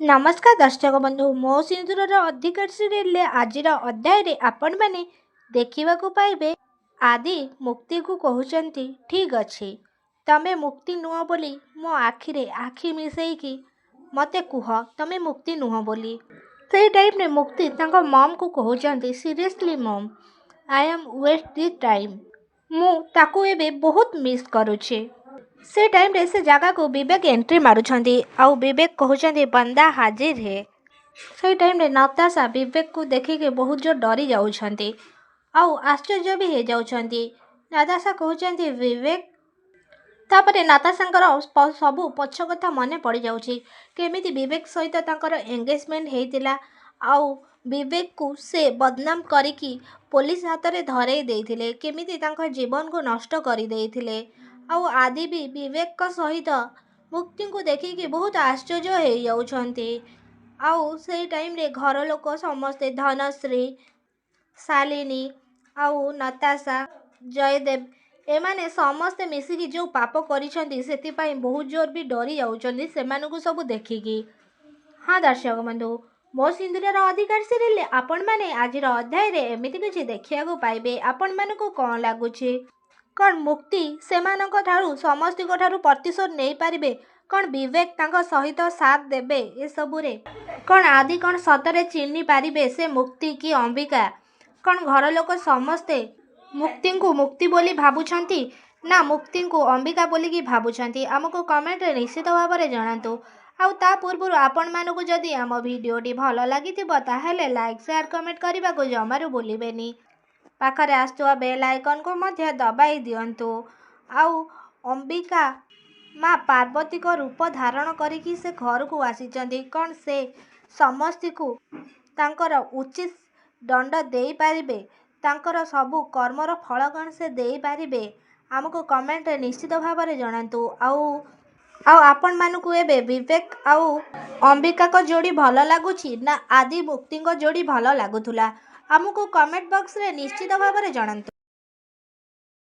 नमस्कार दर्शक बंधु मो सिंदूर अधिकार सीरियल आजिर अध्याय आपण मैंने देखा पाइबे आदि मुक्ति को कहते ठीक अच्छे तमें मुक्ति नुह बोली मो आखिरे आखि मिसेकी मते कुह तमें मुक्ति नुह बोली से टाइम रे मुक्ति तांको मम को कहते seriously mom I am waste this time मु ताकू एबे बहुत मिस करुछे से टाइम रे से जगह को विवेक एंट्री मारुछंती आउ विवेक कहउछंती बंदा हाजिर है से टाइम रे नताशा विवेक को देखिके बहुत जो डरी जाउछंती आउ आश्चर्य भी हे जाउछंती नताशा कहउछंती विवेक तापरे नताशांकर सबु पछ कथा मने पड़ जाउछि केमिति विवेक सहित तांकर एंगेजमेंट हेतिला आउ विवेक को से बदनाम करिकी पुलिस हाथ रे धरई देइथिले केमिति तांकर जीवन को नष्ट करि देइथिले आउ आदि भी विवेक का सहित मुक्ति को देखिकी बहुत आश्चर्य हो जाउछंती आउ से टाइम रे घर लोक समस्ते धनश्री शालिनी आउ नताशा जयदेव एमाने समस्ते मिसिकी जो पाप करिछंती सेतिपाई बहुत जोर भी डरी जाउछंती सेमानकु सब देखिकी। हाँ दर्शक बंधु मो सिंदूर अधिकार सीरियल आपण माने आजिर अध्याय रे एमिति किछि देखियाको पाइबे आपण मानकु कोन लागुछि कौन मुक्ति सेमानक ठारू समस्तिक ठारू प्रतिशोध नहीं पारिबे कौन विवेक तांको सहित साथ देबे ए सबुरे कौन आदि कौन सतरे चिन्ही पारिबे से मुक्ति की अंबिका कौन घर लोक समस्ते मुक्ति को मुक्ति बोली भाबुछंती ना मुक्ति को अंबिका बोली की भाबुछंती आमको कमेंट रे निश्चित भाव में जणातु आउ ता पूर्व आपण मानकु जदि आम भिडियोटी भल लागिथिबो ताहेले लाइक शेयर कमेंट करबा को जमारू भूलिबेनी पाखरे आसुवा बेल आइकन को मध्य दबाई दियंतु आउ अंबिका माँ पार्वती को रूप धारण करिकी से घर को आसीचंदी कौन से समस्ती को तांकर उचित दंड देई पारिबे तांकर सबु कर्मर फल कौन से देई पारिबे आमको कमेंट निश्चित भाव में जणातु आउ आपण मानकु एबे विवेक आउ अंबिका को जोड़ी भल लागुछि ना आदि मुक्ति को जोड़ी भल लागुथुला आमको कमेंट बॉक्स रे निश्चित भाव में जणातु।